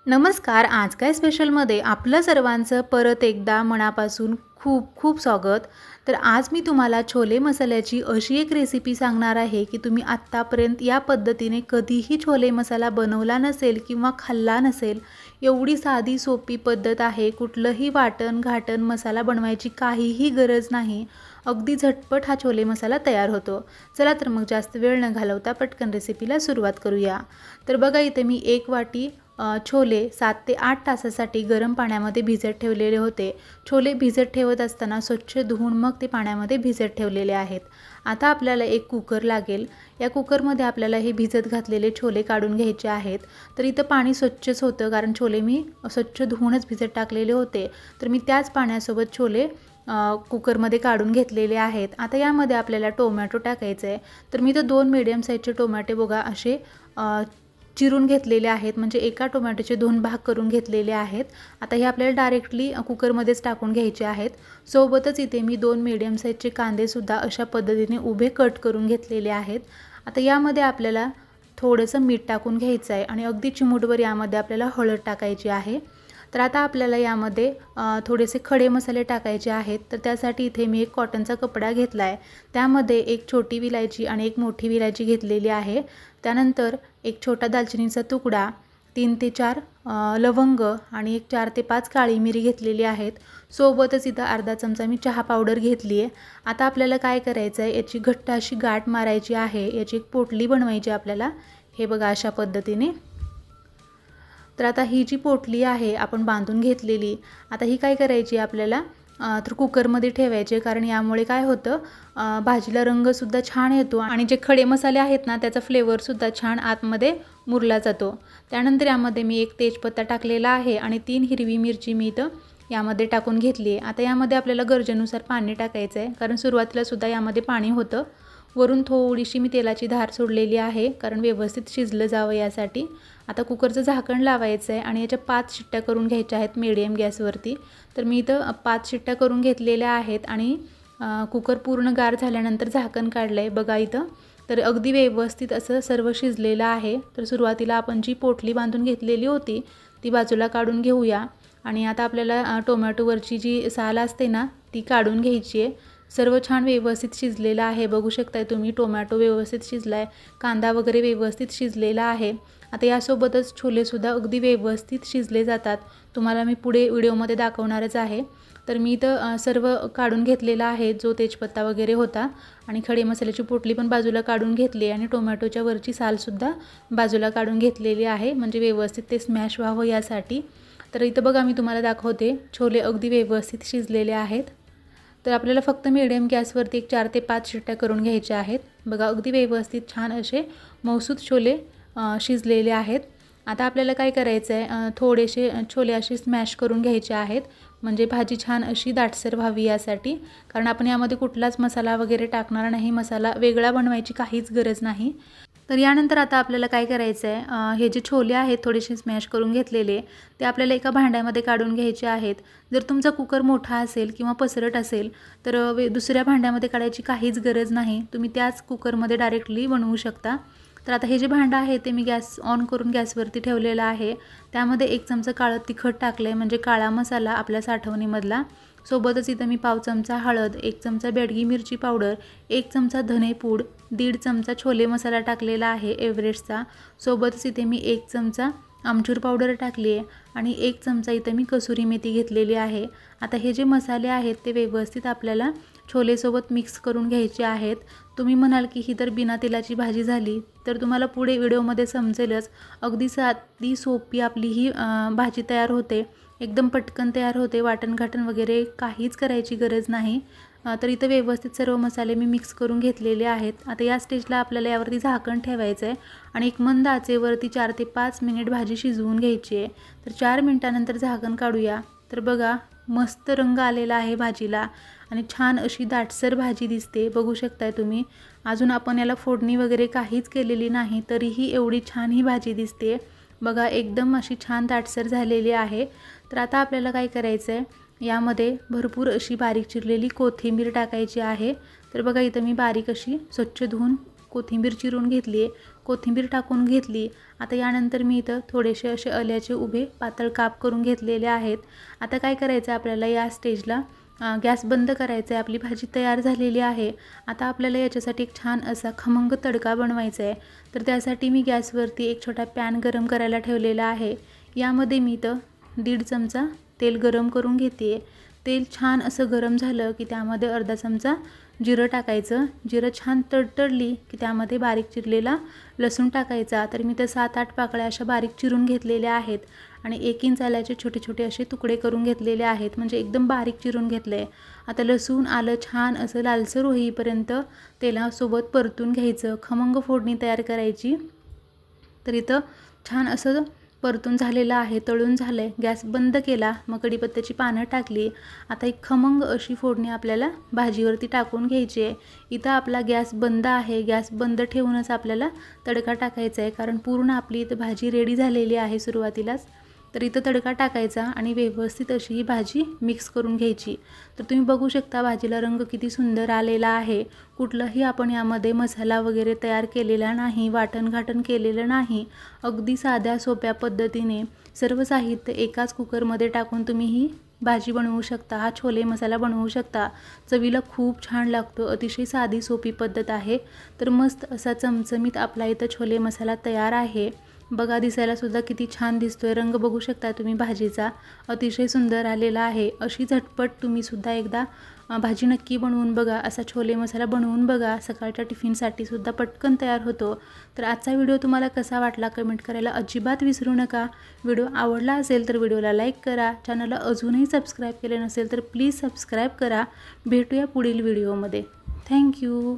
नमस्कार. आज काय स्पेशलमध्ये आपलं सर्वांचं परत एकदा मनापासून खूप खूप स्वागत. तर आज मी तुम्हाला छोले मसाल्याची अशी एक रेसिपी सांगणार आहे की तुम्ही आत्तापर्यंत या पद्धतीने कधीही छोले मसाला बनवला नसेल किंवा खाल्ला नसेल. एवढी साधी सोपी पद्धत आहे. कुठलंही वाटण घाटण मसाला बनवायची काहीही गरज नाही. अगदी झटपट हा छोले मसाला तयार होतो. चला तर मग जास्त वेळ न घालवता पटकन रेसिपीला सुरुवात करूया. तर बघा इथे मी 1 वाटी छोले 7 ते 8 तासासाठी गरम पाण्यामध्ये भिजत ठेवलेले होते. छोले भिजत ठेवत असताना स्वच्छ धुवून मग ते पाण्यामध्ये भिजत ठेवलेले आहेत. आता आपल्याला एक कुकर लागेल. या कुकरमध्ये आपल्याला हे भिजत घातलेले छोले काढून घ्यायचे आहेत. तर इथं पाणी स्वच्छच होतं कारण छोले मी स्वच्छ धुवूनच भिजत टाकलेले होते. तर मी त्याच पाण्यासोबत छोले कुकरमध्ये काढून घेतलेले आहेत. आता यामध्ये आपल्याला टोमॅटो टाकायचं आहे. तर मी तर 2 मीडियम साईजचे टोमॅटो बघा असे चिरून घेतलेले आहेत. म्हणजे एका टोमॅटोचे 2 भाग करून घेतलेले आहेत. आता हे आपल्याला डायरेक्टली कुकरमध्येच टाकून घ्यायचे आहेत. सोबतच इथे मी 2 मीडियम साईजचे कांदेसुद्धा अशा पद्धतीने उभे कट करून घेतलेले आहेत. आता यामध्ये आपल्याला थोडंसं मीठ टाकून घ्यायचं आहे आणि अगदी चिमूटभर यामध्ये आपल्याला हळद टाकायची आहे. तर आता आपल्याला यामध्ये थोडेसे खडे मसाले टाकायचे आहेत. तर त्यासाठी इथे मी एक कॉटनचा कपडा घेतला आहे. त्यामध्ये एक छोटी विलायची आणि एक मोठी विलायची घेतलेली आहे. त्यानंतर एक छोटा दालचिनीचा तुकडा, 3 ते 4 लवंग आणि एक 4 ते 5 काळी मिरी घेतलेली आहेत. सोबतच इथं अर्धा चमचा मी चहा पावडर घेतली आहे. आता आपल्याला काय करायचं आहे, याची घट्ट अशी गाठ मारायची आहे. याची एक पोटली बनवायची आपल्याला. हे बघा अशा पद्धतीने. तर आता ही जी पोटली आहे आपण बांधून घेतलेली. आता ही काय करायची आपल्याला तर कुकरमध्ये ठेवायचे. कारण यामुळे काय होतं भाजीला रंगसुद्धा छान येतो आणि जे खडे मसाले आहेत ना त्याचा फ्लेवरसुद्धा छान आतमध्ये मुरला जातो. त्यानंतर यामध्ये मी एक तेजपत्ता टाकलेला आहे आणि 3 हिरवी मिरची मी इथं यामध्ये टाकून घेतली आहे. आता यामध्ये आपल्याला गरजेनुसार पाणी टाकायचं आहे कारण सुरुवातीलासुद्धा यामध्ये पाणी होतं. वरून थोडीशी मी तेलाची धार सोडलेली आहे कारण व्यवस्थित शिजलं जावं यासाठी. आता कुकरचं झाकण लावायचं आहे आणि याच्या 5 शिट्ट्या करून घ्यायच्या आहेत मीडियम गॅसवरती. तर मी इथं 5 शिट्ट्या करून घेतलेल्या आहेत आणि कुकर पूर्ण गार झाल्यानंतर झाकण काढलं आहे बघा इथं. तर अगदी व्यवस्थित असं सर्व शिजलेलं आहे. तर सुरुवातीला आपण जी पोटली बांधून घेतलेली होती ती बाजूला काढून घेऊया आणि आता आपल्याला टोमॅटोवरची जी साल असते ना ती काढून घ्यायची आहे. सर्व छान व्यवस्थित शिजलेलं आहे. बघू शकताय तुम्ही टोमॅटो व्यवस्थित शिजला आहे, कांदा वगैरे व्यवस्थित शिजलेला आहे. आता यासोबतच छोलेसुद्धा अगदी व्यवस्थित शिजले जातात. तुम्हाला मी पुढे व्हिडिओमध्ये दाखवणारच आहे. तर मी इथं सर्व काढून घेतलेला आहे जो तेजपत्ता वगैरे होता आणि खडे मसाल्याची पोटली पण बाजूला काढून घेतली आणि टोमॅटोच्या वरची सालसुद्धा बाजूला काढून घेतलेली आहे म्हणजे व्यवस्थित ते स्मॅश व्हावं यासाठी. तर इथं बघा मी तुम्हाला दाखवते छोले अगदी व्यवस्थित शिजलेले आहेत. तर आपल्याला फक्त मीडियम गॅसवरती एक 4 ते 5 शिट्ट्या करून घ्यायच्या आहेत. बघा अगदी व्यवस्थित छान असे मऊसूत छोले शिजलेले आहेत. आता आपल्याला काय करायचं आहे थोडेसे छोले असे स्मॅश करून घ्यायचे आहेत म्हणजे भाजी छान अशी दाटसर व्हावी यासाठी. कारण आपण यामध्ये कुठलाच मसाला वगैरे टाकणार नाही. मसाला वेगळा बनवायची काहीच गरज नाही. तर यानंतर आता आपल्याला काय करायचं आहे हे जे छोले आहेत थोडेसे स्मॅश करून घेतलेले ते आपल्याला एका भांड्यामध्ये काढून घ्यायचे आहेत. जर तुमचा कुकर मोठा असेल किंवा पसरट असेल तर दुसऱ्या भांड्यामध्ये काढायची काहीच गरज नाही. तुम्ही त्याच कुकरमध्ये डायरेक्टली बनवू शकता. तर आता हे जे भांडं आहे ते मी गॅस ऑन करून गॅसवरती ठेवलेलं आहे. त्यामध्ये 1 चमचा काळं तिखट टाकलं आहे म्हणजे काळा मसाला आपल्या साठवणीमधला. सोबतच इथं मी पाव चमचा हळद, 1 चमचा बेडगी मिरची पावडर, 1 चमचा धनेपूड, 1.5 चमचा छोले मसाला टाकलेला आहे एव्हरेस्टचा. सोबतच इथे मी 1 चमचा आमचूर पावडर टाकली आहे आणि 1 चमचा इथं मी कसुरी मेथी घेतलेली आहे. आता हे जे मसाले आहेत ते व्यवस्थित आपल्याला छोलेसोबत मिक्स करून घ्यायचे आहेत. तुम्ही म्हणाल की ही तर बिना तेलाची भाजी झाली. तर तुम्हाला पुढे व्हिडिओमध्ये समजेलच. अगदी साधी सोपी आपली ही भाजी तयार होते. एकदम पटकन तयार होते. वाटण घाटण वगैरे काहीच करायची गरज नाही. तर इथं व्यवस्थित सर्व मसाले मी मिक्स करून घेतलेले आहेत. आता या स्टेजला आपल्याला यावरती झाकण ठेवायचं आहे आणि एक मंद आचेवरती 4 ते 5 मिनिट भाजी शिजवून घ्यायची आहे. तर 4 मिनिटानंतर झाकण काढूया. तर बघा मस्त रंग आलेला आहे भाजीला आणि छान अशी दाटसर भाजी दिसते. बघू शकताय तुम्ही. अजून आपण याला फोडणी वगैरे काहीच केलेली नाही तरीही एवढी छान ही भाजी दिसते. बघा एकदम अशी छान दाटसर झालेली आहे. तर आता आपल्याला काय करायचं आहे यामध्ये भरपूर अशी बारीक चिरलेली कोथिंबीर टाकायची आहे. तर बघा इथं मी बारीक अशी स्वच्छ धुवून कोथिंबीर चिरून घेतली आहे. कोथिंबीर टाकून घेतली। आता यानंतर मी इथं थोडेसे असे आल्याचे उभे पातळ काप करून घेतलेले आहेत। आता काय करायचं आपल्याला या स्टेजला गॅस बंद करायचा आहे। आपली भाजी तयार झालेली आहे। आता आपल्याला याच्यासाठी एक छान असा खमंग तडका बनवायचा आहे। तर त्यासाठी मी गॅसवरती एक छोटा पॅन गरम करायला ठेवलेला आहे। यामध्ये मी इथं 1.5 चमचा तेल गरम करून घेते। तेल छान असं गरम झालं की त्यामध्ये अर्धा चमचा जिरं टाकायचं। जिरं छान तडतडली की त्यामध्ये बारीक चिरलेला लसूण टाकायचा। तर मी तर 7-8 पाकळ्या अशा बारीक चिरून घेतलेल्या आहेत आणि 1 इंच आल्याचे छोटे छोटे असे तुकडे करून घेतलेले आहेत, म्हणजे एकदम बारीक चिरून घेतले। आता लसूण आलं छान असं लालसर होईपर्यंत तेलासोबत परतून घ्यायचं, खमंग फोडणी तयार करायची। तर इथं छान असं परतून झालेलं आहे, तळून झालं आहे। गॅस बंद केला, मग कढीपत्त्याची पानं टाकली। आता एक खमंग अशी फोडणी आपल्याला भाजीवरती टाकून घ्यायची आहे। इथं आपला गॅस बंद आहे। गॅस बंद ठेवूनच आपल्याला तडका टाकायचा आहे, कारण पूर्ण आपली इथं भाजी रेडी झालेली आहे सुरुवातीलाच। तर इथं तडका टाकायचा आणि व्यवस्थित अशी ही भाजी मिक्स करून घ्यायची। तर तुम्ही बघू शकता भाजीला रंग किती सुंदर आलेला आहे। कुठलाही आपण यामध्ये मसाला वगैरे तयार केलेला नाही, वाटण केलेलं नाही। अगदी साध्या सोप्या पद्धतीने सर्व साहित्य एकाच कुकरमध्ये टाकून तुम्ही ही भाजी बनवू शकता, हा छोले मसाला बनवू शकता। चवीला खूप छान लागतो, अतिशय साधी सोपी पद्धत आहे। तर मस्त असा चमचमीत आपला इथं छोले मसाला तयार आहे। बघा दिसायला सुद्धा किती छान दिसतोय, रंग बघू शकता तुम्ही भाजीचा अतिशय सुंदर आलेला आहे। अशी झटपट तुम्ही सुद्धा एकदा भाजी नक्की बनवून बघा, असा छोले मसाला बनवून बघा, सकाळच्या टिफिनसाठी सुद्धा पटकन तयार होतो। तर आजचा व्हिडिओ तुम्हाला कसा वाटला कमेंट करायला अजिबात विसरू नका। व्हिडिओ आवडला असेल तर व्हिडिओला लाईक करा, चॅनलला अजूनही सबस्क्राईब केले नसेल तर प्लीज सबस्क्राईब करा। भेटूया पुढील व्हिडिओमध्ये। थँक्यू।